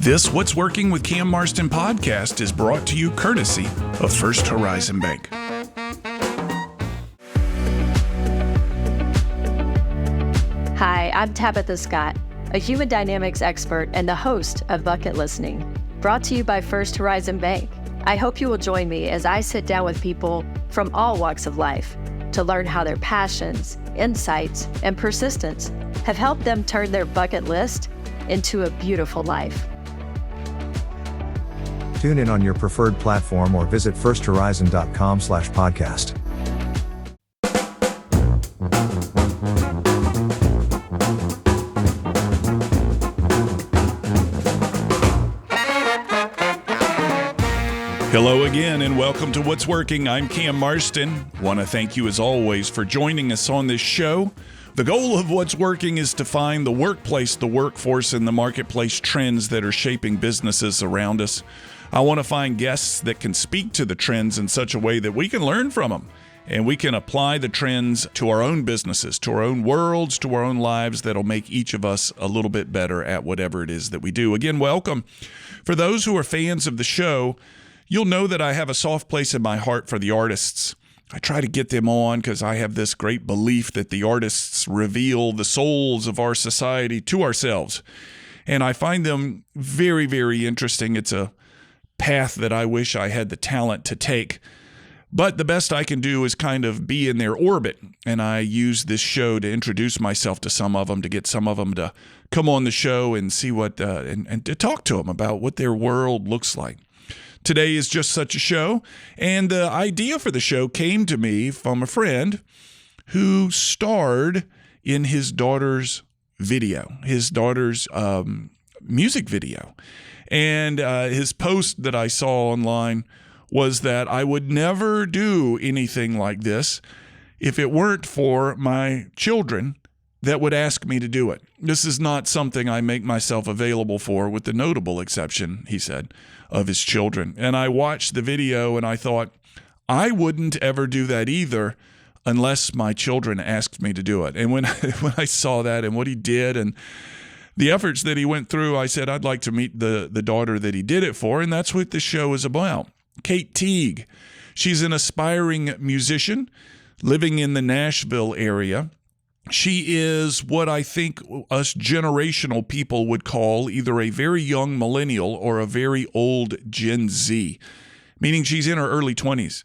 This What's Working with Cam Marston podcast is brought to you courtesy of First Horizon Bank. Hi, I'm Tabitha Scott, a human dynamics expert and the host of Bucket Listening, brought to you by First Horizon Bank. I hope you will join me as I sit down with people from all walks of life to learn how their passions, insights, and persistence have helped them turn their bucket list into a beautiful life. Tune in on your preferred platform or visit firsthorizon.com/podcast. Hello again and welcome to What's Working. I'm Cam Marston. Want to thank you as always for joining us on this show. The goal of What's Working is to find the workplace, the workforce, and the marketplace trends that are shaping businesses around us. I want to find guests that can speak to the trends in such a way that we can learn from them and we can apply the trends to our own businesses, to our own worlds, to our own lives that'll make each of us a little bit better at whatever it is that we do. Again, welcome. For those who are fans of the show, you'll know that I have a soft place in my heart for the artists. I try to get them on because I have this great belief that the artists reveal the souls of our society to ourselves. And I find them very, very interesting. It's a path that I wish I had the talent to take. But the best I can do is kind of be in their orbit. And I use this show to introduce myself to some of them, to get some of them to come on the show and see what, and to talk to them about what their world looks like. Today is just such a show, and the idea for the show came to me from a friend who starred in his daughter's video, his daughter's music video. And his post that I saw online was that I would never do anything like this if it weren't for my children that would ask me to do it. This is not something I make myself available for, with the notable exception, he said, of his children. And I watched the video and I thought, I wouldn't ever do that either unless my children asked me to do it. And when I saw that and what he did and the efforts that he went through, I said, I'd like to meet the daughter that he did it for. And that's what this show is about. Kate Teague. She's an aspiring musician living in the Nashville area. She is what I think us generational people would call either a very young millennial or a very old Gen Z, meaning she's in her early 20s.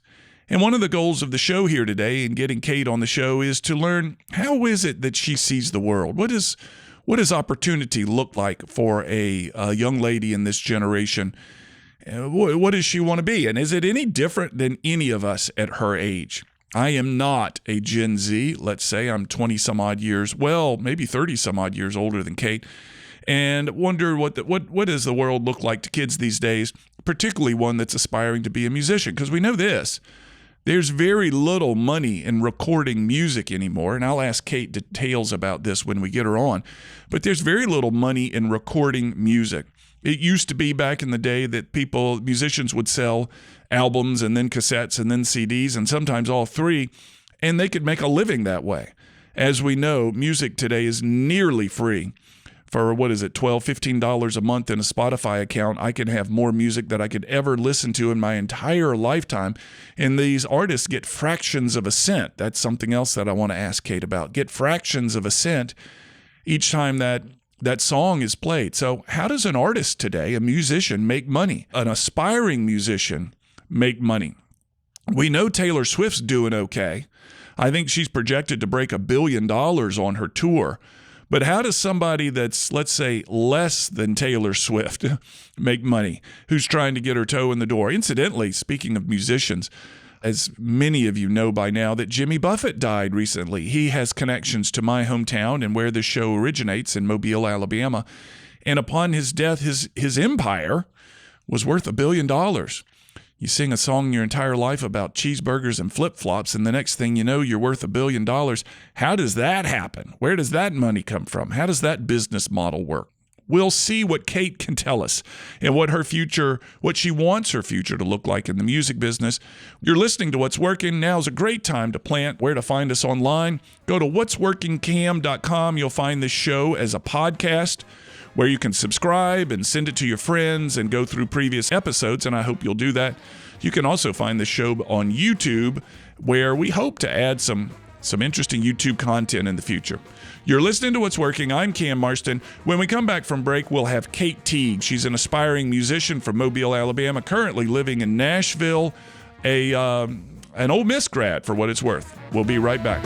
And one of the goals of the show here today in getting Kate on the show is to learn, how is it that she sees the world? What does opportunity look like for a young lady in this generation? What does she want to be? And is it any different than any of us at her age? I am not a Gen Z. Let's say I'm 20 some odd years, well, maybe 30 some odd years older than Kate, and wonder what does the world look like to kids these days, particularly one that's aspiring to be a musician. Because we know this, there's very little money in recording music anymore, and I'll ask Kate details about this when we get her on, but there's very little money in recording music. It used to be back in the day that musicians would sell albums and then cassettes and then CDs and sometimes all three, and they could make a living that way. As we know, music today is nearly free. For $12, $15 a month in a Spotify account, I can have more music that I could ever listen to in my entire lifetime. And these artists get fractions of a cent. That's something else that I want to ask Kate about. Get fractions of a cent each time that song is played. So how does an artist today, a musician, make money? An aspiring musician make money? We know Taylor Swift's doing okay. I think she's projected to break $1 billion on her tour. But how does somebody that's, let's say, less than Taylor Swift make money, who's trying to get her toe in the door? Incidentally, speaking of musicians, as many of you know by now, that Jimmy Buffett died recently. He has connections to my hometown and where this show originates in Mobile, Alabama. And upon his death, his empire was worth $1 billion. You sing a song your entire life about cheeseburgers and flip-flops, and the next thing you know, you're worth $1 billion. How does that happen? Where does that money come from? How does that business model work? We'll see what Kate can tell us and what she wants her future to look like in the music business. You're listening to What's Working. Now's a great time to plant. Where to find us online? Go to what'sworkingcam.com. You'll find this show as a podcast. where you can subscribe and send it to your friends and go through previous episodes, and I hope you'll do that. You can also find the show on YouTube, where we hope to add some interesting YouTube content in the future. You're listening to What's Working. I'm Cam Marston. When we come back from break, we'll have Kate Teague. She's an aspiring musician from Mobile, Alabama, currently living in Nashville, an Ole Miss grad for what it's worth. We'll be right back.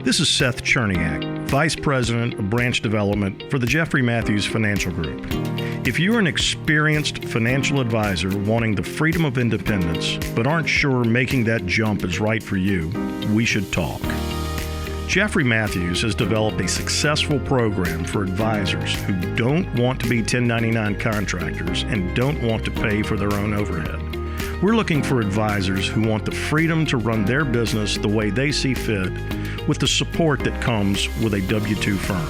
This is Seth Cherniak, Vice President of Branch Development for the Jeffrey Matthews Financial Group. If you're an experienced financial advisor wanting the freedom of independence, but aren't sure making that jump is right for you, we should talk. Jeffrey Matthews has developed a successful program for advisors who don't want to be 1099 contractors and don't want to pay for their own overhead. We're looking for advisors who want the freedom to run their business the way they see fit, with the support that comes with a W-2 firm.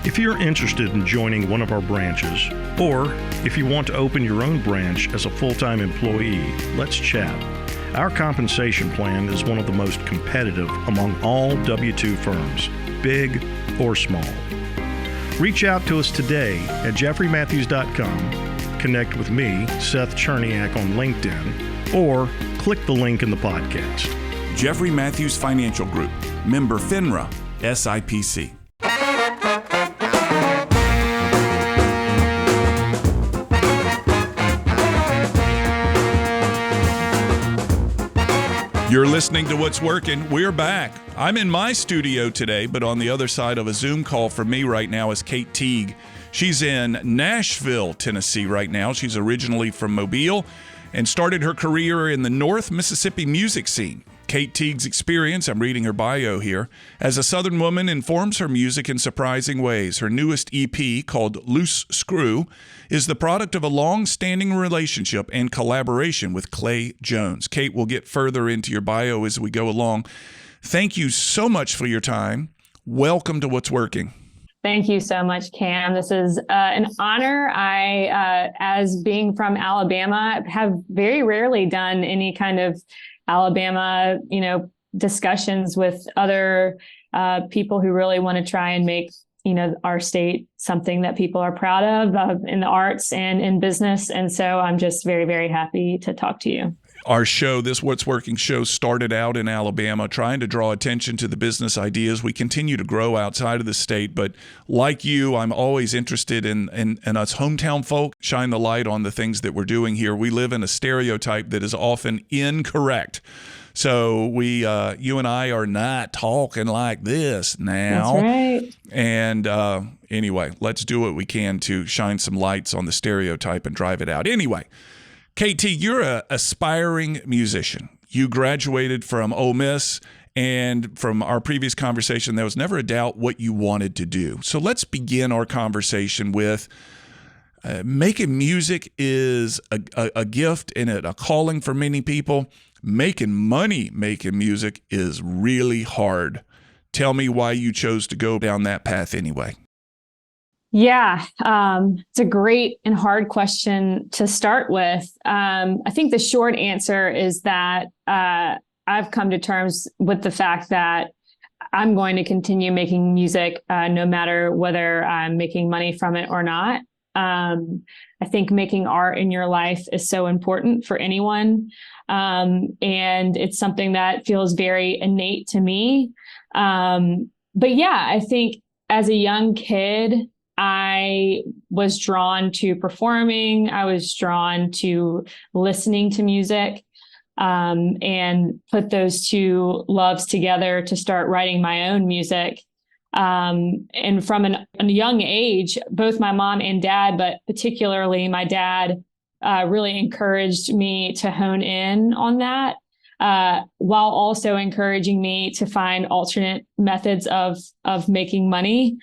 If you're interested in joining one of our branches, or if you want to open your own branch as a full-time employee, let's chat. Our compensation plan is one of the most competitive among all W-2 firms, big or small. Reach out to us today at jeffreymatthews.com. Connect with me, Seth Cherniak, on LinkedIn, or click the link in the podcast. Jeffrey Matthews Financial Group, member FINRA, SIPC. You're listening to What's Working. We're back. I'm in my studio today, but on the other side of a Zoom call from me right now is Kate Teague. She's in Nashville, Tennessee right now. She's originally from Mobile and started her career in the North Mississippi music scene. Kate Teague's experience, I'm reading her bio here, as a Southern woman informs her music in surprising ways. Her newest EP, called Loose Screw, is the product of a long-standing relationship and collaboration with Clay Jones. Kate, we'll get further into your bio as we go along. Thank you so much for your time. Welcome to What's Working. Thank you so much, Cam. This is an honor. I, as being from Alabama, have very rarely done any kind of Alabama, discussions with other people who really want to try and make, our state something that people are proud of in the arts and in business. And so I'm just very, very happy to talk to you. Our show, this What's Working show, started out in Alabama, trying to draw attention to the business ideas. We continue to grow outside of the state, but like you, I'm always interested in us hometown folk shine the light on the things that we're doing here. We live in a stereotype that is often incorrect. So you and I are not talking like this now. That's right. And anyway, let's do what we can to shine some lights on the stereotype and drive it out. Anyway, KT, you're an aspiring musician. You graduated from Ole Miss, and from our previous conversation, there was never a doubt what you wanted to do. So let's begin our conversation with making music is a gift and a calling for many people. Making money making music is really hard. Tell me why you chose to go down that path anyway. Yeah, it's a great and hard question to start with. I think the short answer is that I've come to terms with the fact that I'm going to continue making music no matter whether I'm making money from it or not. I think making art in your life is so important for anyone. And it's something that feels very innate to me. But yeah, I think as a young kid, I was drawn to performing. I was drawn to listening to music, and put those two loves together to start writing my own music. And from a young age, both my mom and dad, but particularly my dad, really encouraged me to hone in on that, while also encouraging me to find alternate methods of making money.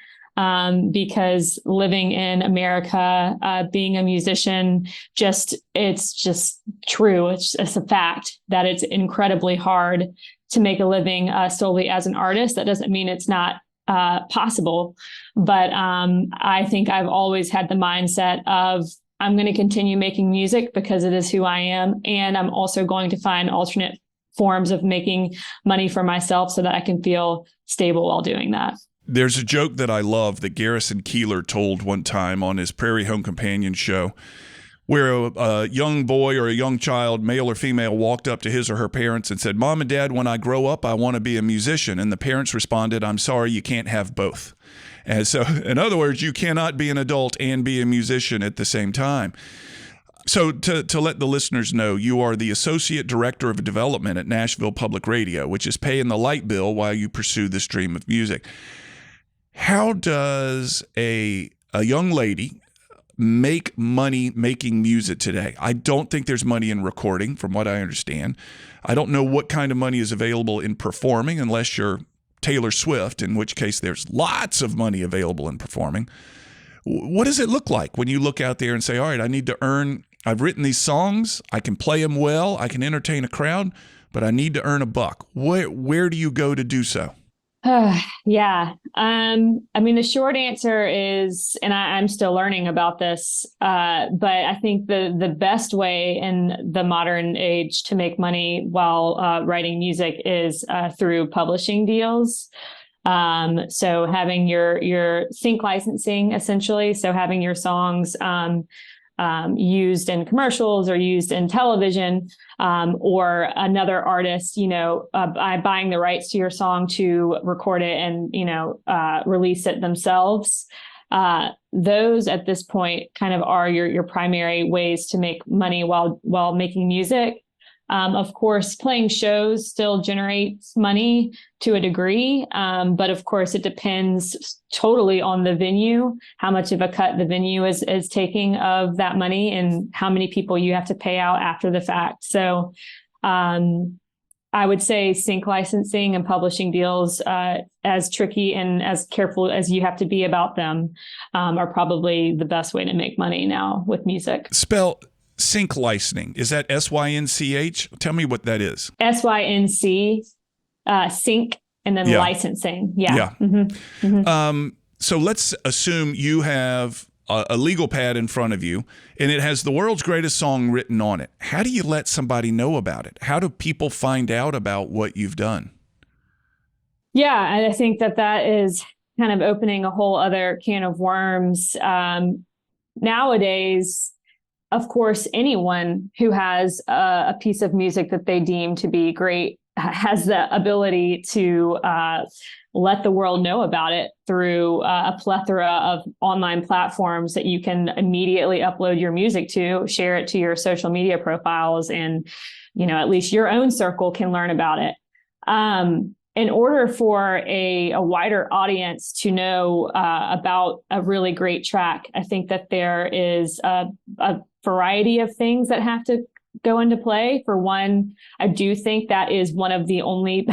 Because living in America, being a musician, it's just true. It's a fact that it's incredibly hard to make a living solely as an artist. That doesn't mean it's not possible. But I think I've always had the mindset of I'm going to continue making music because it is who I am. And I'm also going to find alternate forms of making money for myself so that I can feel stable while doing that. There's a joke that I love that Garrison Keillor told one time on his Prairie Home Companion show, where a young boy or a young child, male or female, walked up to his or her parents and said, "Mom and Dad, when I grow up, I want to be a musician." And the parents responded, "I'm sorry, you can't have both." And so, in other words, you cannot be an adult and be a musician at the same time. So to let the listeners know, you are the Associate Director of Development at Nashville Public Radio, which is paying the light bill while you pursue this dream of music. How does a young lady make money making music today? I don't think there's money in recording, from what I understand. I don't know what kind of money is available in performing, unless you're Taylor Swift, in which case there's lots of money available in performing. What does it look like when you look out there and say, all right, I've written these songs, I can play them well, I can entertain a crowd, but I need to earn a buck. Where do you go to do so? Yeah. I mean, the short answer is, and I'm still learning about this, but I think the best way in the modern age to make money while writing music is through publishing deals. So having your sync licensing, essentially, so having your songs used in commercials or used in television, or another artist, buying the rights to your song to record it and, release it themselves. Those at this point kind of are your primary ways to make money while making music. Of course, playing shows still generates money to a degree, but of course, it depends totally on the venue, how much of a cut the venue is taking of that money, and how many people you have to pay out after the fact. So, I would say sync licensing and publishing deals, as tricky and as careful as you have to be about them, are probably the best way to make money now with music. Spell sync licensing. Is that SYNCH? Tell me what that is. SYNC, sync, and then licensing. Yeah. Mm-hmm. Mm-hmm. So let's assume you have a legal pad in front of you and it has the world's greatest song written on it. How do you let somebody know about it? How do people find out about what you've done? Yeah, and I think that is kind of opening a whole other can of worms. Nowadays, of course, anyone who has a piece of music that they deem to be great has the ability to let the world know about it through a plethora of online platforms that you can immediately upload your music to, share it to your social media profiles, and, at least your own circle can learn about it. In order for a wider audience to know about a really great track, I think that there is a variety of things that have to go into play. For one, I do think that is one of the only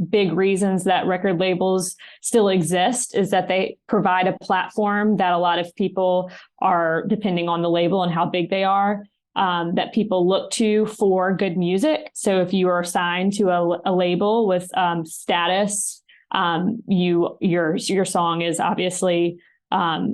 big reasons that record labels still exist, is that they provide a platform that a lot of people are, depending on the label and how big they are, that people look to for good music. So if you are signed to a label with status, your song is obviously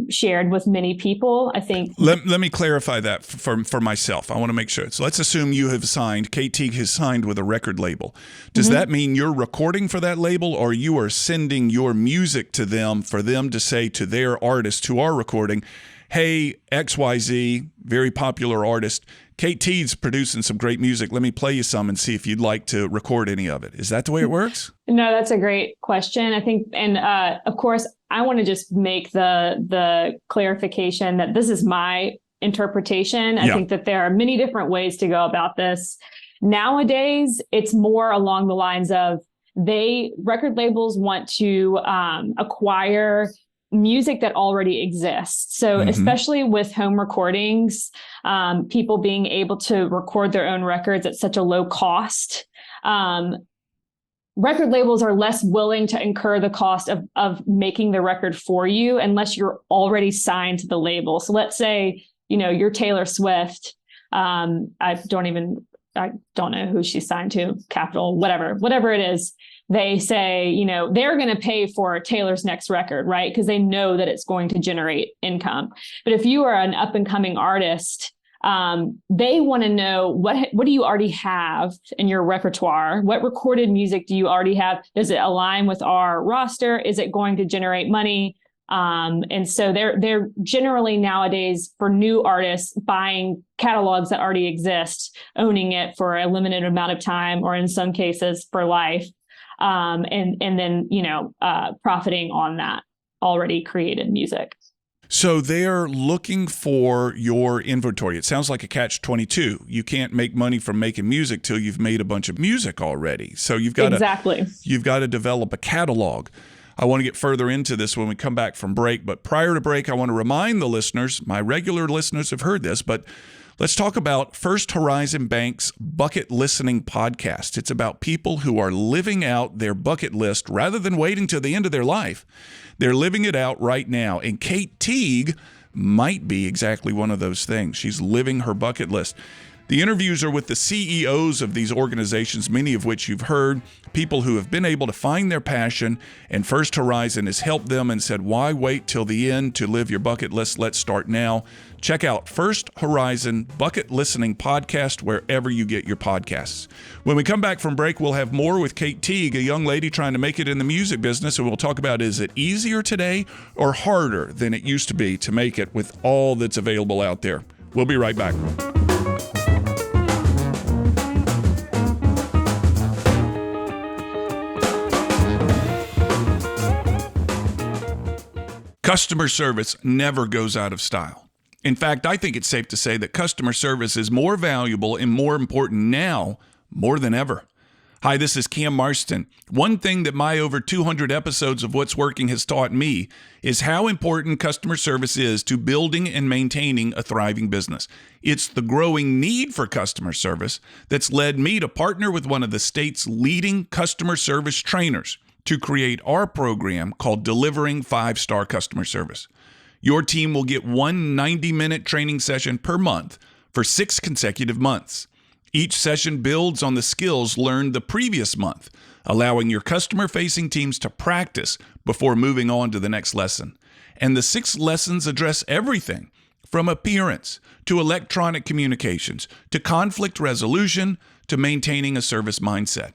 shared with many people. I think. Let me clarify that for myself. I want to make sure. So let's assume you have signed, Teague has signed with a record label. Does that mean you're recording for that label, or you are sending your music to them for them to say to their artists who are recording, hey, XYZ, very popular artist, Teague's producing some great music. Let me play you some and see if you'd like to record any of it. Is that the way it works? No, that's a great question. I think, and of course, I want to just make the clarification that this is my interpretation. I think that there are many different ways to go about this. Nowadays, it's more along the lines of record labels want to acquire music that already exists. So especially with home recordings, people being able to record their own records at such a low cost, record labels are less willing to incur the cost of making the record for you unless you're already signed to the label. So let's say, you're Taylor Swift. I don't know who she's signed to, Capitol, whatever it is. they say, you know, they're going to pay for Taylor's next record, right? Because they know that it's going to generate income. But if you are an up and coming artist, they want to know what do you already have in your repertoire? What recorded music do you already have? Does it align with our roster? Is it going to generate money? And so they're generally nowadays, for new artists, buying catalogs that already exist, owning it for a limited amount of time, or in some cases for life. And then, you know, profiting on that already created music. So they're looking for your inventory. It sounds like a catch-22. You can't make money from making music till you've made a bunch of music already. So you've got to develop a catalog. I want to get further into this when we come back from break. But prior to break, I want to remind the listeners, my regular listeners have heard this, but let's talk about First Horizon Bank's Bucket Listening podcast. It's about people who are living out their bucket list rather than waiting till the end of their life. They're living it out right now. And Kate Teague might be exactly one of those things. She's living her bucket list. The interviews are with the CEOs of these organizations, many of which you've heard, people who have been able to find their passion, and First Horizon has helped them and said, why wait till the end to live your bucket list? Let's start now. Check out First Horizon Bucket Listening Podcast wherever you get your podcasts. When we come back from break, we'll have more with Kate Teague, a young lady trying to make it in the music business, and we'll talk about, is it easier today or harder than it used to be to make it with all that's available out there? We'll be right back. Customer service never goes out of style. In fact, I think it's safe to say that customer service is more valuable and more important now more than ever. Hi, this is Cam Marston. One thing that my over 200 episodes of What's Working has taught me is how important customer service is to building and maintaining a thriving business. It's the growing need for customer service that's led me to partner with one of the state's leading customer service trainers to create our program called Delivering 5-Star Customer Service. Your team will get one 90-minute training session per month for 6 consecutive months. Each session builds on the skills learned the previous month, allowing your customer-facing teams to practice before moving on to the next lesson. And the 6 lessons address everything from appearance to electronic communications to conflict resolution to maintaining a service mindset.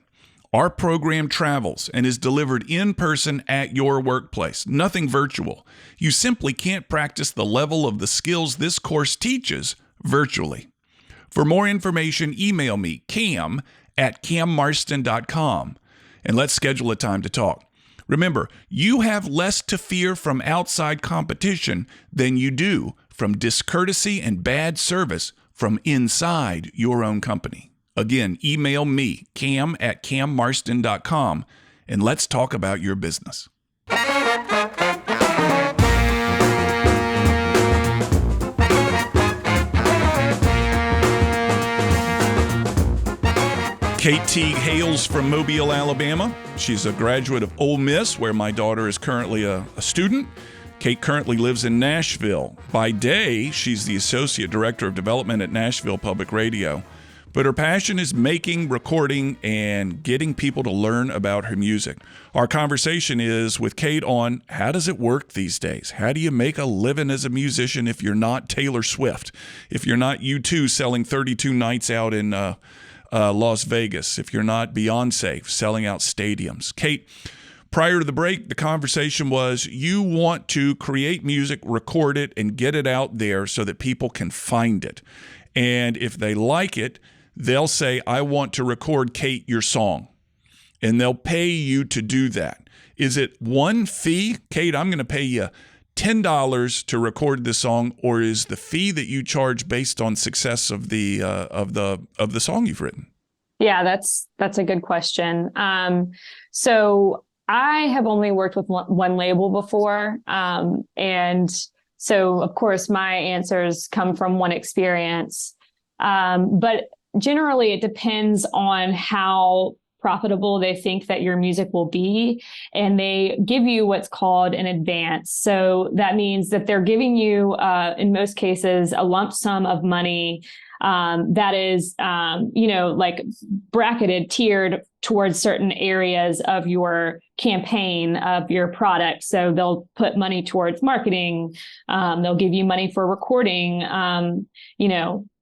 Our program travels and is delivered in person at your workplace, nothing virtual. You simply can't practice the level of the skills this course teaches virtually. For more information, email me, cam@cammarston.com, and let's schedule a time to talk. Remember, you have less to fear from outside competition than you do from discourtesy and bad service from inside your own company. Again, email me, cam@cammarston.com, and let's talk about your business. Kate Teague hails from Mobile, Alabama. She's a graduate of Ole Miss, where my daughter is currently a student. Kate currently lives in Nashville. By day, she's the Associate Director of Development at Nashville Public Radio. But her passion is making, recording, and getting people to learn about her music. Our conversation is with Kate on how does it work these days? How do you make a living as a musician if you're not Taylor Swift? If you're not U2 selling 32 nights out in Las Vegas? If you're not Beyonce selling out stadiums? Kate, prior to the break, the conversation was you want to create music, record it, and get it out there so that people can find it. And if they like it, they'll say, I want to record, Kate, your song. And they'll pay you to do that. Is it one fee? Kate, I'm going to pay you $10 to record this song, or is the fee that you charge based on success of the song you've written? Yeah, that's a good question. So I have only worked with one label before. And so, of course, my answers come from one experience. But generally, it depends on how profitable they think that your music will be. And they give you what's called an advance. So that means that they're giving you, in most cases, a lump sum of money that is, like bracketed, tiered towards certain areas of your campaign, of your product. So they'll put money towards marketing. They'll give you money for recording,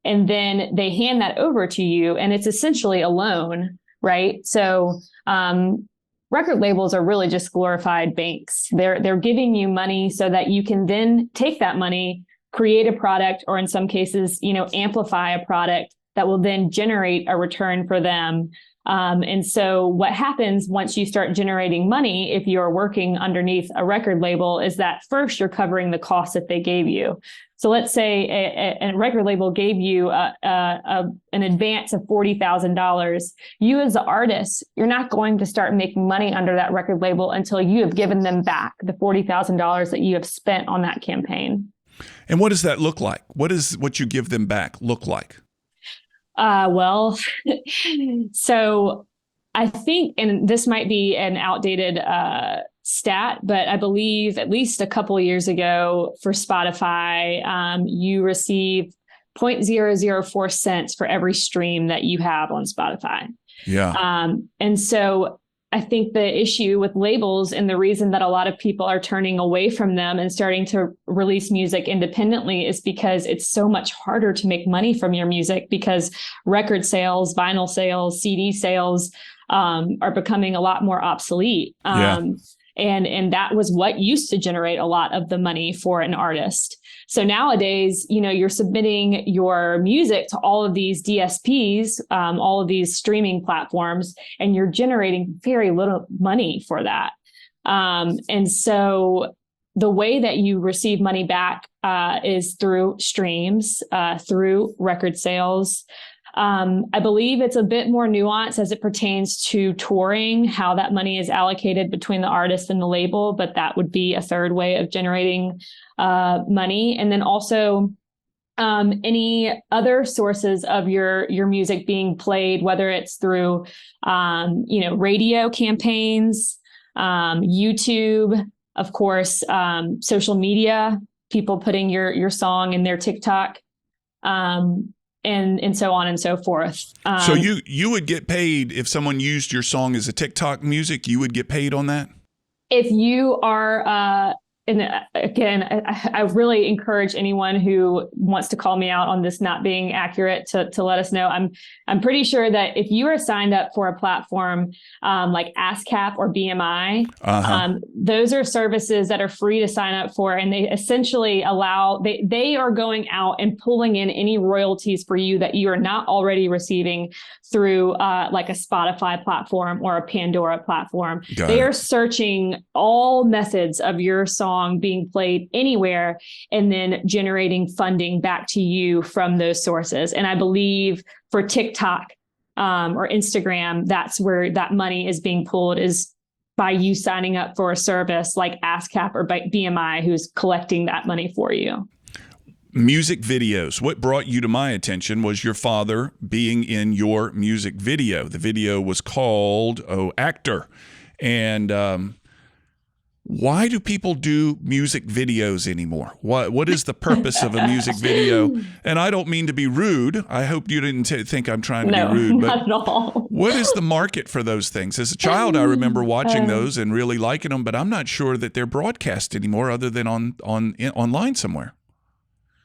and then they hand that over to you, and it's essentially a loan, right? So record labels are really just glorified banks. They're giving you money so that you can then take that money, create a product, or in some cases, amplify a product that will then generate a return for them. And so what happens once you start generating money, if you're working underneath a record label, is that first you're covering the costs that they gave you. So let's say a record label gave you an advance of $40,000. You as the artist, you're not going to start making money under that record label until you have given them back the $40,000 that you have spent on that campaign. And what does that look like? What does what you give them back look like? So I think, and this might be an outdated stat, but I believe at least a couple of years ago for Spotify, you receive 0.004 cents for every stream that you have on Spotify. Yeah. And so I think the issue with labels, and the reason that a lot of people are turning away from them and starting to release music independently, is because it's so much harder to make money from your music, because record sales, vinyl sales, CD sales are becoming a lot more obsolete. And that was what used to generate a lot of the money for an artist. So nowadays, you're submitting your music to all of these DSPs, all of these streaming platforms, and you're generating very little money for that. And so the way that you receive money back is through streams, through record sales. I believe it's a bit more nuanced as it pertains to touring, how that money is allocated between the artist and the label, but that would be a third way of generating money. And then also any other sources of your music being played, whether it's through radio campaigns, YouTube, of course, social media, people putting your song in their TikTok. And so on and so forth. So you would get paid if someone used your song as a TikTok music, you would get paid on that? If you are, and again, I really encourage anyone who wants to call me out on this not being accurate to let us know. I'm pretty sure that if you are signed up for a platform like ASCAP or BMI, those are services that are free to sign up for, and they essentially they are going out and pulling in any royalties for you that you are not already receiving through like a Spotify platform or a Pandora platform. They are searching all methods of your song being played anywhere and then generating funding back to you from those sources. And I believe for TikTok or Instagram, that's where that money is being pulled, is by you signing up for a service like ASCAP or by BMI, who's collecting that money for you. Music videos. What brought you to my attention was your father being in your music video. The video was called Actor. And why do people do music videos anymore? What is the purpose of a music video? And I don't mean to be rude. I hope you didn't think I'm trying to be rude. But not at all. What is the market for those things? As a child, I remember watching those and really liking them, but I'm not sure that they're broadcast anymore other than online somewhere.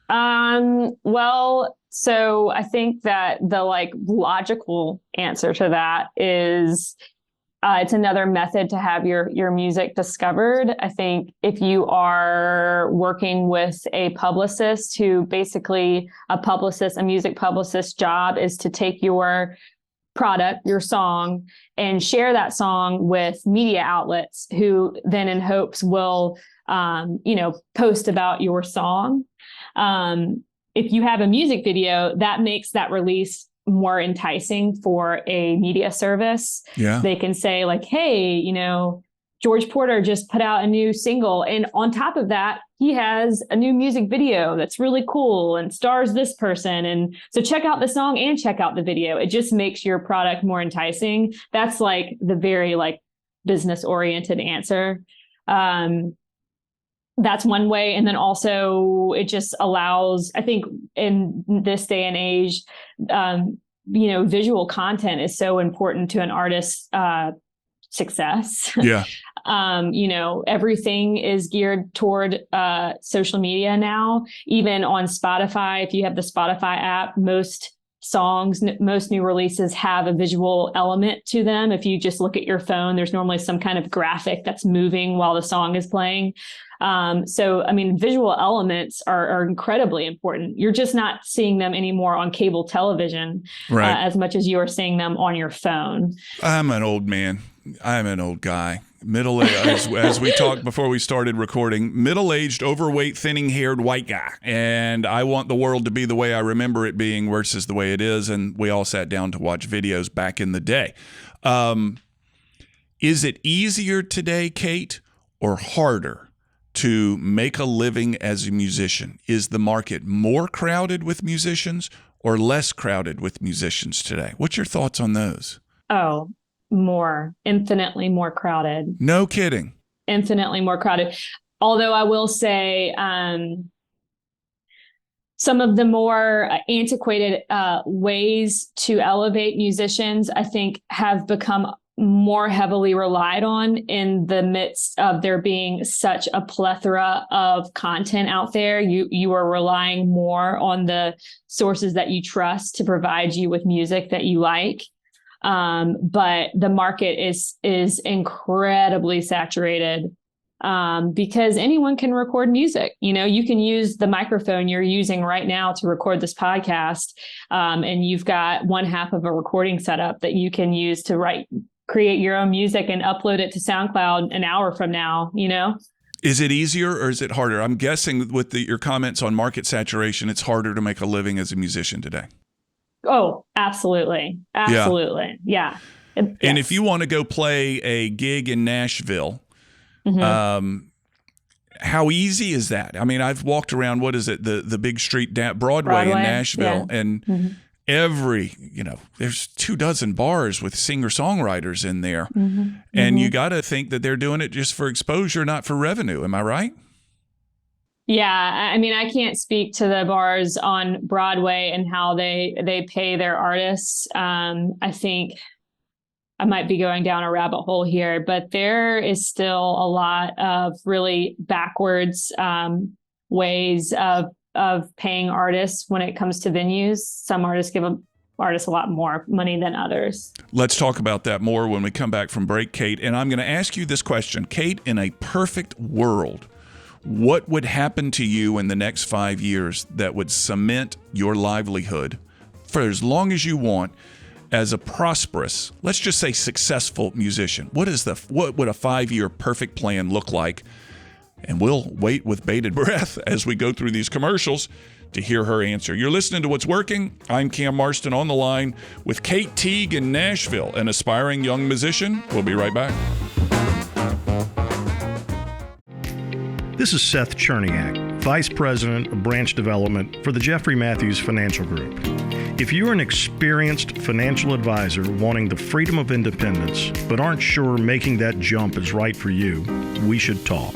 Well, so I think that the logical answer to that is it's another method to have your music discovered. I think if you are working with a publicist who basically a music publicist's job is to take your product, your song, and share that song with media outlets who then in hopes will, post about your song. If you have a music video, that makes that release more enticing for a media service. Yeah. They can say hey, George Porter just put out a new single. And on top of that, he has a new music video that's really cool and stars this person. And so check out the song and check out the video. It just makes your product more enticing. That's like the very like business oriented answer. That's one way. And then also it just allows, I think in this day and age, visual content is so important to an artist's success. Yeah. Everything is geared toward social media now. Even on Spotify, if you have the Spotify app, most new releases have a visual element to them. If you just look at your phone, there's normally some kind of graphic that's moving while the song is playing. Visual elements are incredibly important. You're just not seeing them anymore on cable television, right, as much as you are seeing them on your phone. I'm an old man. I'm an old guy. Middle-aged, as we talked before we started recording, middle-aged, overweight, thinning-haired white guy. And I want the world to be the way I remember it being versus the way it is. And we all sat down to watch videos back in the day. Is it easier today, Kate, or harder to make a living as a musician? Is the market more crowded with musicians or less crowded with musicians today? What's your thoughts on those? Oh, infinitely more crowded. No kidding. Infinitely more crowded. Although I will say some of the more antiquated ways to elevate musicians, I think, have become more heavily relied on in the midst of there being such a plethora of content out there. You are relying more on the sources that you trust to provide you with music that you like. But the market is incredibly saturated because anyone can record music. You can use the microphone you're using right now to record this podcast, and you've got one half of a recording setup that you can use to create your own music and upload it to SoundCloud an hour from now. Is it easier or is it harder? I'm guessing with your comments on market saturation, it's harder to make a living as a musician today. Oh, absolutely. Absolutely. Yeah. And if you want to go play a gig in Nashville, mm-hmm. How easy is that? I mean, I've walked around, what is it? The big street Broadway in Nashville, yeah. and mm-hmm. There's 24 bars with singer-songwriters in there. Mm-hmm. And mm-hmm. you got to think that they're doing it just for exposure, not for revenue. Am I right? Yeah. I mean, I can't speak to the bars on Broadway and how they pay their artists. I think I might be going down a rabbit hole here, but there is still a lot of really backwards ways of paying artists when it comes to venues. Some artists give artists a lot more money than others. Let's talk about that more when we come back from break, Kate. And I'm going to ask you this question. Kate, in a perfect world, what would happen to you in the next 5 years that would cement your livelihood for as long as you want as a prosperous, let's just say successful musician? What would a 5-year perfect plan look like? And we'll wait with bated breath as we go through these commercials to hear her answer. You're listening to What's Working. I'm Cam Marston on the line with Kate Teague in Nashville, an aspiring young musician. We'll be right back. This is Seth Cherniak, Vice President of Branch Development for the Jeffrey Matthews Financial Group. If you're an experienced financial advisor wanting the freedom of independence, but aren't sure making that jump is right for you, we should talk.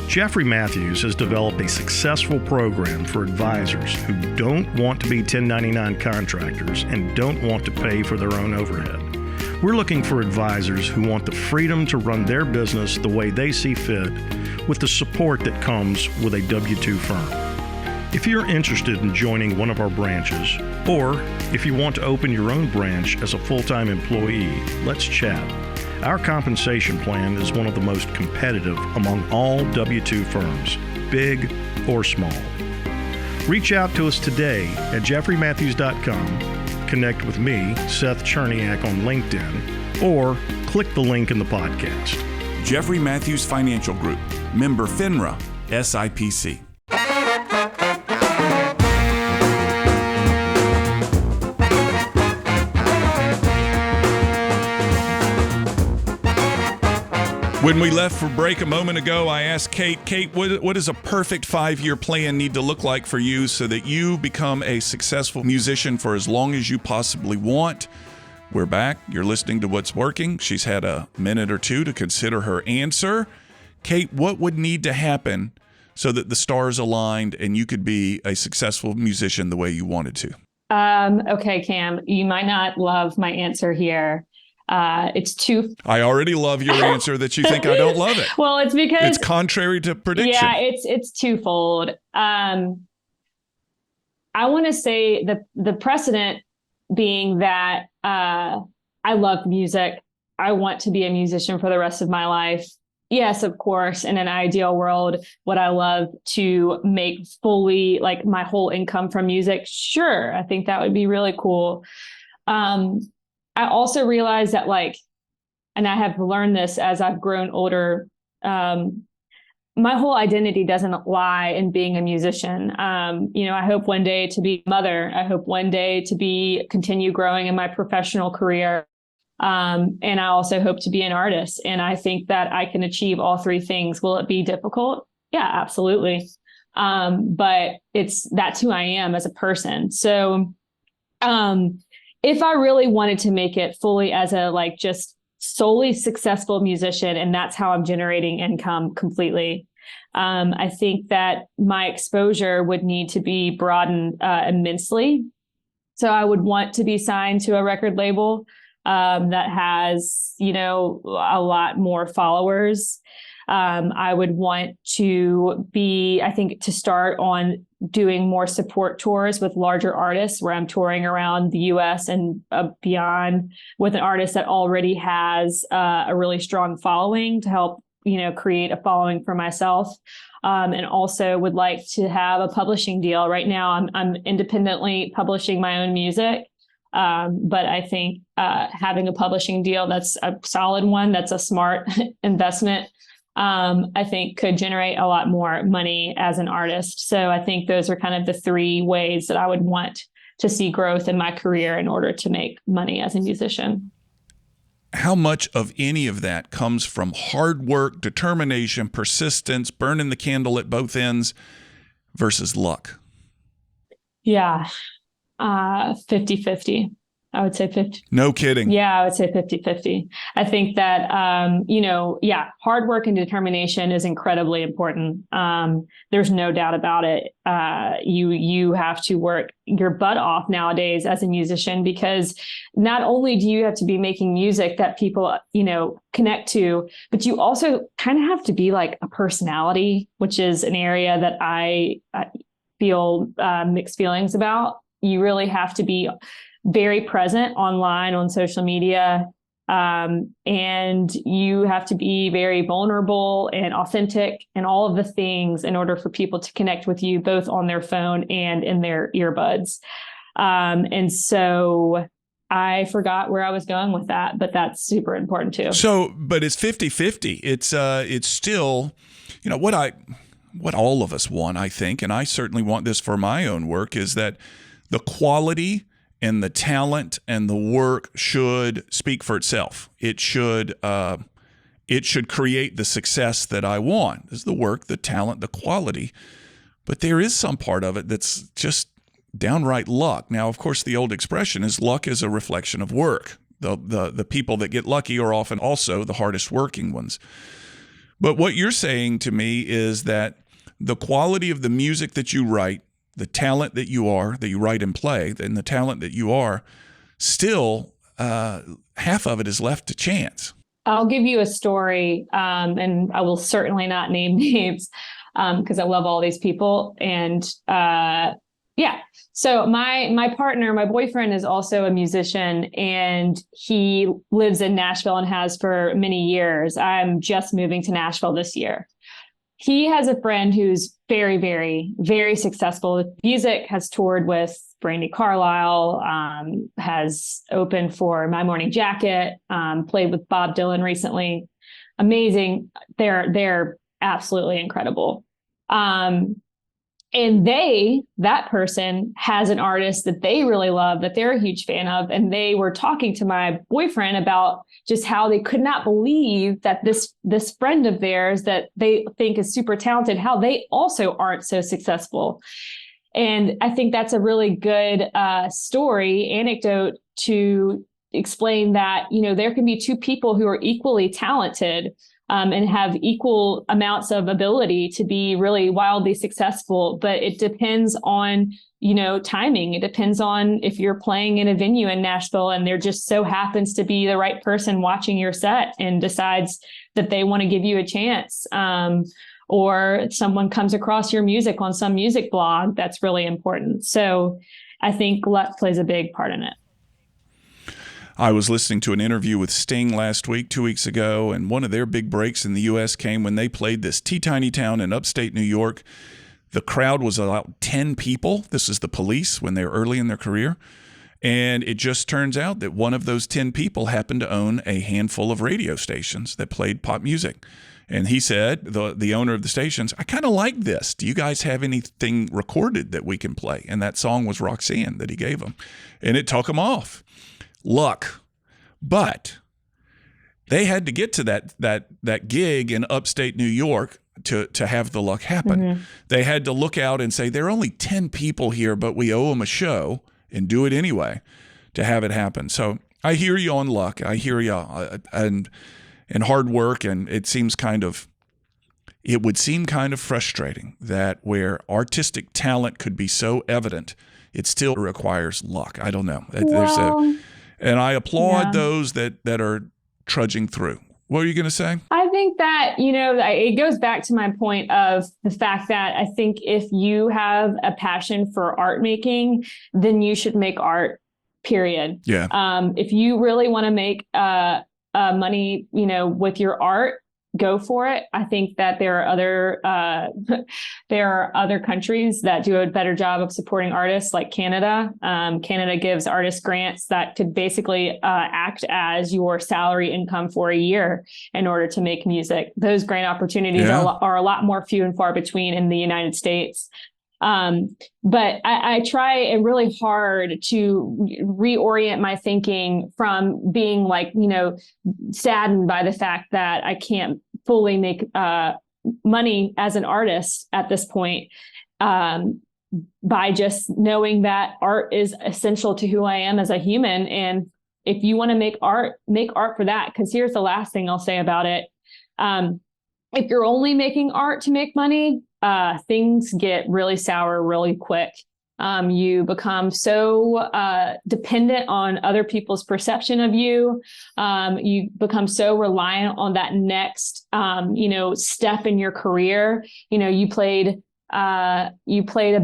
Jeffrey Matthews has developed a successful program for advisors who don't want to be 1099 contractors and don't want to pay for their own overhead. We're looking for advisors who want the freedom to run their business the way they see fit with the support that comes with a W-2 firm. If you're interested in joining one of our branches, or if you want to open your own branch as a full-time employee, let's chat. Our compensation plan is one of the most competitive among all W-2 firms, big or small. Reach out to us today at jeffreymatthews.com, connect with me, Seth Cherniak, on LinkedIn, or click the link in the podcast. Jeffrey Matthews Financial Group, member FINRA, SIPC. When we left for break a moment ago, I asked Kate, what does a perfect 5-year plan need to look like for you so that you become a successful musician for as long as you possibly want? We're back. You're listening to What's Working. She's had a minute or two to consider her answer. Kate, what would need to happen so that the stars aligned and you could be a successful musician the way you wanted to? Okay, Cam, you might not love my answer here. It's too. I already love your answer that you think I don't love it. Well, it's because it's contrary to prediction. Yeah, it's twofold. I want to say the precedent being that I love music. I want to be a musician for the rest of my life. Yes, of course. In an ideal world, would I love to make fully like my whole income from music? Sure. I think that would be really cool. I also realized that and I have learned this as I've grown older, my whole identity doesn't lie in being a musician. I hope one day to be a mother. I hope one day to continue growing in my professional career. And I also hope to be an artist. And I think that I can achieve all three things. Will it be difficult? Yeah, absolutely. But that's who I am as a person. So, if I really wanted to make it fully as a just solely successful musician, and that's how I'm generating income completely, I think that my exposure would need to be broadened immensely. So I would want to be signed to a record label that has, a lot more followers. I would want to start on doing more support tours with larger artists where I'm touring around the US and beyond with an artist that already has a really strong following to help, create a following for myself. And also would like to have a publishing deal. Right now, I'm independently publishing my own music. But I think having a publishing deal that's a solid one, that's a smart investment, I think could generate a lot more money as an artist. So I think those are kind of the three ways that I would want to see growth in my career in order to make money as a musician. How much of any of that comes from hard work, determination, persistence, burning the candle at both ends versus luck? Yeah. 50-50. I would say 50. No kidding. Yeah, I would say 50-50. I think that, hard work and determination is incredibly important. There's no doubt about it. You have to work your butt off nowadays as a musician, because not only do you have to be making music that people, connect to, but you also kind of have to be like a personality, which is an area that I feel mixed feelings about. You really have to be very present online on social media. And you have to be very vulnerable and authentic and all of the things in order for people to connect with you, both on their phone and in their earbuds. And so I forgot where I was going with that, but that's super important too. So, but it's 50-50. It's still, what all of us want, I think, and I certainly want this for my own work, is that the quality and the talent and the work should speak for itself. It should create the success that I want. There's the work, the talent, the quality. But there is some part of it that's just downright luck. Now, of course, the old expression is luck is a reflection of work. The people that get lucky are often also the hardest working ones. But what you're saying to me is that the quality of the music that you write, the talent that you write and play, and the talent that you are, still half of it is left to chance. I'll give you a story, and I will certainly not name names because I love all these people. And so my partner, my boyfriend, is also a musician, and he lives in Nashville and has for many years. I'm just moving to Nashville this year. He has a friend who's very, very, very successful with music, has toured with Brandy Carlisle, has opened for My Morning Jacket, played with Bob Dylan recently. Amazing. They're absolutely incredible. And that person has an artist that they really love, that they're a huge fan of. And they were talking to my boyfriend about just how they could not believe that this friend of theirs that they think is super talented, how they also aren't so successful. And I think that's a really good anecdote to explain that, there can be two people who are equally talented and have equal amounts of ability to be really wildly successful. But it depends on, timing. It depends on if you're playing in a venue in Nashville and there just so happens to be the right person watching your set and decides that they want to give you a chance. Or someone comes across your music on some music blog that's really important. So I think luck plays a big part in it. I was listening to an interview with Sting last week, 2 weeks ago, and one of their big breaks in the U.S. came when they played this teeny town in upstate New York. The crowd was about 10 people. This is the Police when they were early in their career. And it just turns out that one of those 10 people happened to own a handful of radio stations that played pop music. And he said, the owner of the stations, I kind of like this. Do you guys have anything recorded that we can play? And that song was Roxanne that he gave them. And it took them off. Luck. But they had to get to that gig in upstate New York to have the luck happen. Mm-hmm. They had to look out and say, there are only 10 people here, but we owe them a show, and do it anyway to have it happen. So I hear you on luck. I hear you and hard work, and it would seem kind of frustrating that where artistic talent could be so evident, it still requires luck. I don't know. And I applaud those that are trudging through. What are you going to say? I think that, it goes back to my point of the fact that I think if you have a passion for art making, then you should make art, period. Yeah. If you really want to make money, with your art, go for it. I think that there are other countries that do a better job of supporting artists, like Canada. Canada gives artists grants that could basically act as your salary income for a year in order to make music. Those grant opportunities are a lot more few and far between in the United States. But I try really hard to reorient my thinking from being saddened by the fact that I can't fully make money as an artist at this point, by just knowing that art is essential to who I am as a human. And if you want to make art for that, because here's the last thing I'll say about it. If you're only making art to make money, things get really sour really quick. You become so dependent on other people's perception of you. You become so reliant on that next, step in your career. You played a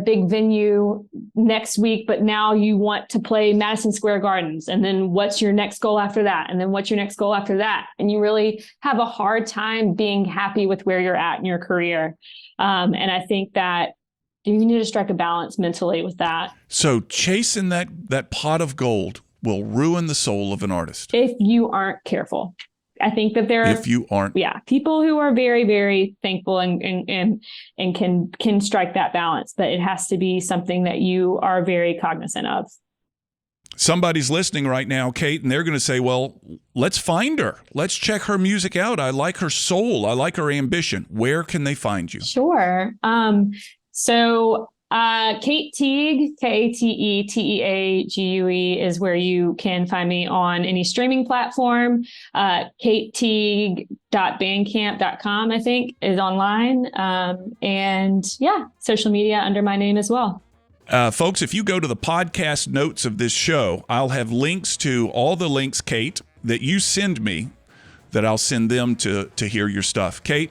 big venue next week, but now you want to play Madison Square Gardens. And then what's your next goal after that? And then what's your next goal after that? And you really have a hard time being happy with where you're at in your career. And I think that you need to strike a balance mentally with that. So chasing that pot of gold will ruin the soul of an artist if you aren't careful. I think that there are people who are very, very thankful and can strike that balance, but it has to be something that you are very cognizant of. Somebody's listening right now, Kate, and they're going to say, well, let's find her. Let's check her music out. I like her soul. I like her ambition. Where can they find you? Sure. Kate Teague, KATETEAGUE is where you can find me on any streaming platform. KateTeague.bandcamp.com, I think, is online. Social media under my name as well. Folks, if you go to the podcast notes of this show, I'll have links to all the links, Kate, that you send me, that I'll send them to hear your stuff. Kate,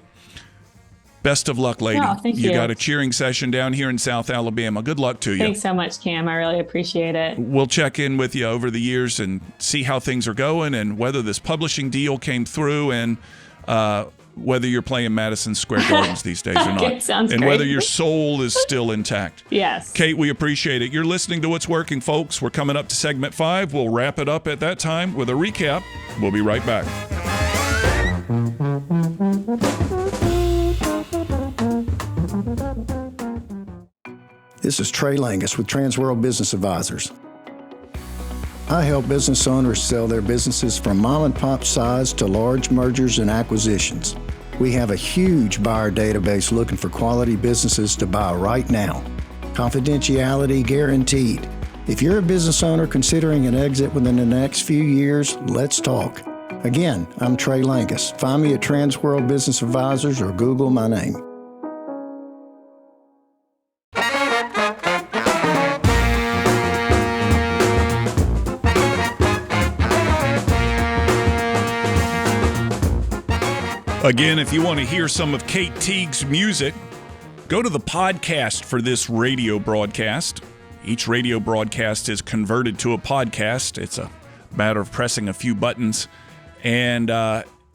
best of luck, lady. Oh, thank you. You got a cheering session down here in South Alabama. Good luck to you. Thanks so much, Cam. I really appreciate it. We'll check in with you over the years and see how things are going and whether this publishing deal came through and whether you're playing Madison Square Gardens these days or not. Sounds and great. whether your soul is still intact. Yes. Kate, we appreciate it. You're listening to What's Working, folks. We're coming up to segment 5. We'll wrap it up at that time with a recap. We'll be right back. This is Trey Langus with Transworld Business Advisors. I help business owners sell their businesses from mom and pop size to large mergers and acquisitions. We have a huge buyer database looking for quality businesses to buy right now. Confidentiality guaranteed. If you're a business owner considering an exit within the next few years, let's talk. Again, I'm Trey Langus. Find me at Transworld Business Advisors or Google my name. Again, if you want to hear some of Kate Teague's music, go to the podcast for this radio broadcast. Each radio broadcast is converted to a podcast. It's a matter of pressing a few buttons. And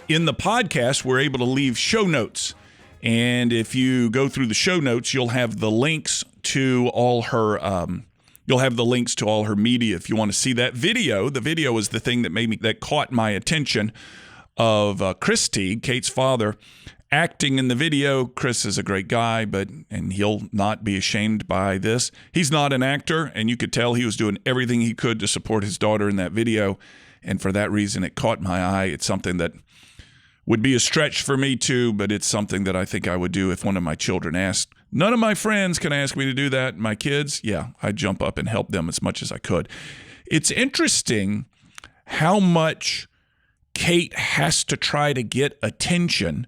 in the podcast, we're able to leave show notes. And if you go through the show notes, you'll have the links to all her media if you want to see that video. The video is the thing that caught my attention of Chris Teague, Kate's father, acting in the video. Chris is a great guy, and he'll not be ashamed by this. He's not an actor, and you could tell he was doing everything he could to support his daughter in that video, and for that reason, it caught my eye. It's something that would be a stretch for me too, but it's something that I think I would do if one of my children asked. None of my friends can ask me to do that. My kids, yeah, I'd jump up and help them as much as I could. It's interesting how much Kate has to try to get attention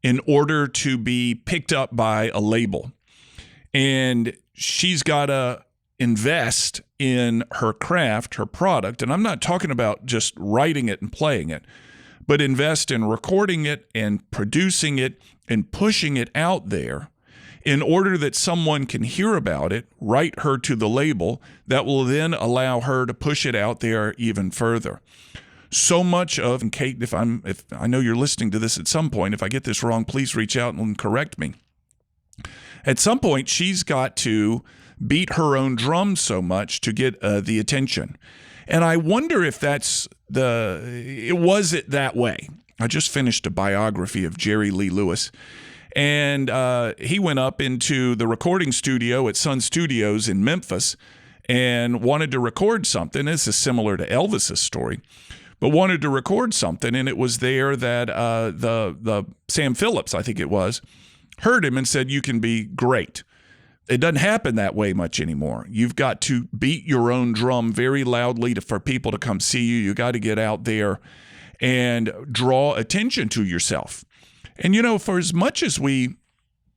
in order to be picked up by a label. And she's got to invest in her craft, her product. And I'm not talking about just writing it and playing it, but invest in recording it and producing it and pushing it out there in order that someone can hear about it, write her to the label that will then allow her to push it out there even further. So much of, and Kate, if I know you're listening to this at some point, if I get this wrong, please reach out and correct me. At some point, she's got to beat her own drum so much to get the attention. And I wonder if it was that way. I just finished a biography of Jerry Lee Lewis, and he went up into the recording studio at Sun Studios in Memphis and wanted to record something. This is similar to Elvis's story. But wanted to record something, and it was there that the Sam Phillips, I think it was, heard him and said, "You can be great." It doesn't happen that way much anymore. You've got to beat your own drum very loudly for people to come see you. You got to get out there and draw attention to yourself. And, for as much as we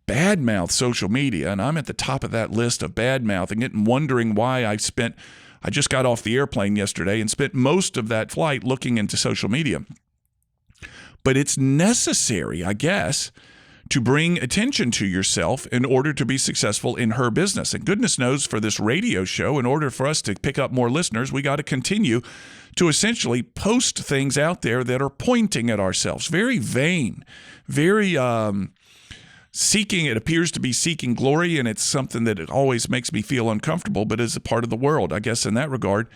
badmouth social media, and I'm at the top of that list of badmouthing it and wondering why I just got off the airplane yesterday and spent most of that flight looking into social media. But it's necessary, I guess, to bring attention to yourself in order to be successful in her business. And goodness knows for this radio show, in order for us to pick up more listeners, we got to continue to essentially post things out there that are pointing at ourselves. Very vain, very it appears to be seeking glory, and it's something that it always makes me feel uncomfortable, but is a part of the world. I guess in that regard,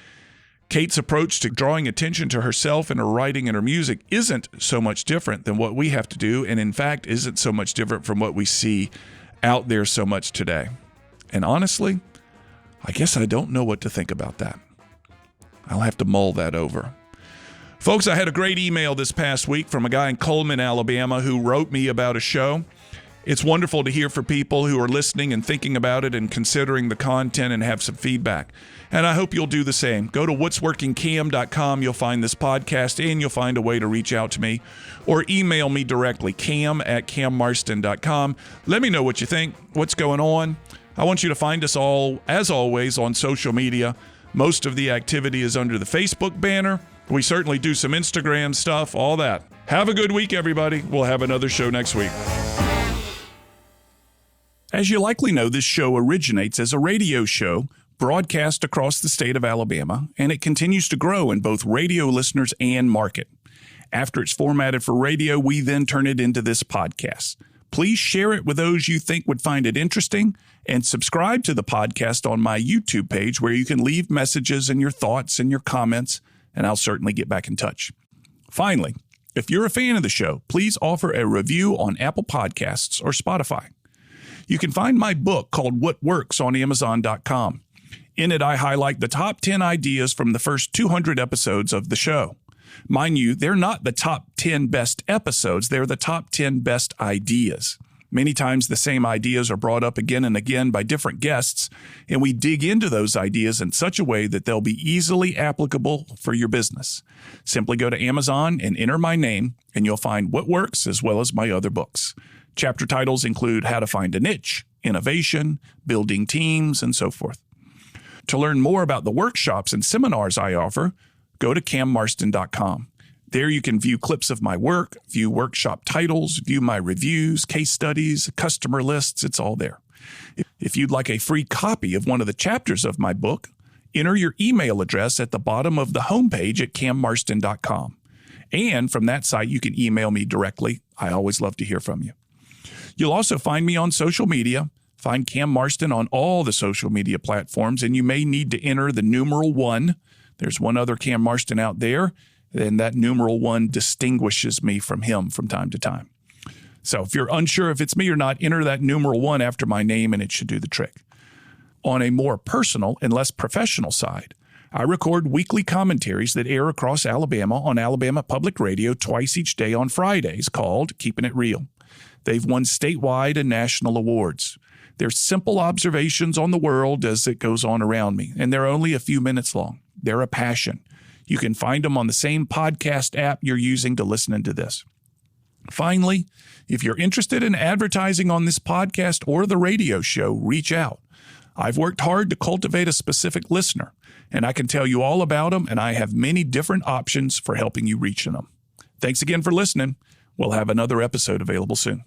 Kate's approach to drawing attention to herself and her writing and her music isn't so much different than what we have to do, and in fact isn't so much different from what we see out there so much today. And honestly, I guess I don't know what to think about that. I'll have to mull that over. Folks, I had a great email this past week from a guy in Coleman, Alabama, who wrote me about a show. It's wonderful to hear from people who are listening and thinking about it and considering the content and have some feedback. And I hope you'll do the same. Go to what'sworkingcam.com. You'll find this podcast, and you'll find a way to reach out to me or email me directly, cam@cammarston.com. Let me know what you think, what's going on. I want you to find us all, as always, on social media. Most of the activity is under the Facebook banner. We certainly do some Instagram stuff, all that. Have a good week, everybody. We'll have another show next week. As you likely know, this show originates as a radio show broadcast across the state of Alabama, and it continues to grow in both radio listeners and market. After it's formatted for radio, we then turn it into this podcast. Please share it with those you think would find it interesting, and subscribe to the podcast on my YouTube page, where you can leave messages and your thoughts and your comments, and I'll certainly get back in touch. Finally, if you're a fan of the show, please offer a review on Apple Podcasts or Spotify. You can find my book called What Works on Amazon.com. In it, I highlight the top 10 ideas from the first 200 episodes of the show. Mind you, they're not the top 10 best episodes, they're the top 10 best ideas. Many times the same ideas are brought up again and again by different guests, and we dig into those ideas in such a way that they'll be easily applicable for your business. Simply go to Amazon and enter my name, and you'll find What Works as well as my other books. Chapter titles include How to Find a Niche, Innovation, Building Teams, and so forth. To learn more about the workshops and seminars I offer, go to cammarston.com. There you can view clips of my work, view workshop titles, view my reviews, case studies, customer lists. It's all there. If you'd like a free copy of one of the chapters of my book, enter your email address at the bottom of the homepage at cammarston.com. And from that site, you can email me directly. I always love to hear from you. You'll also find me on social media. Find Cam Marston on all the social media platforms, and you may need to enter the numeral 1. There's one other Cam Marston out there, and that numeral 1 distinguishes me from him from time to time. So if you're unsure if it's me or not, enter that numeral 1 after my name, and it should do the trick. On a more personal and less professional side, I record weekly commentaries that air across Alabama on Alabama Public Radio twice each day on Fridays called Keeping It Real. They've won statewide and national awards. They're simple observations on the world as it goes on around me, and they're only a few minutes long. They're a passion. You can find them on the same podcast app you're using to listen to this. Finally, if you're interested in advertising on this podcast or the radio show, reach out. I've worked hard to cultivate a specific listener, and I can tell you all about them, and I have many different options for helping you reach them. Thanks again for listening. We'll have another episode available soon.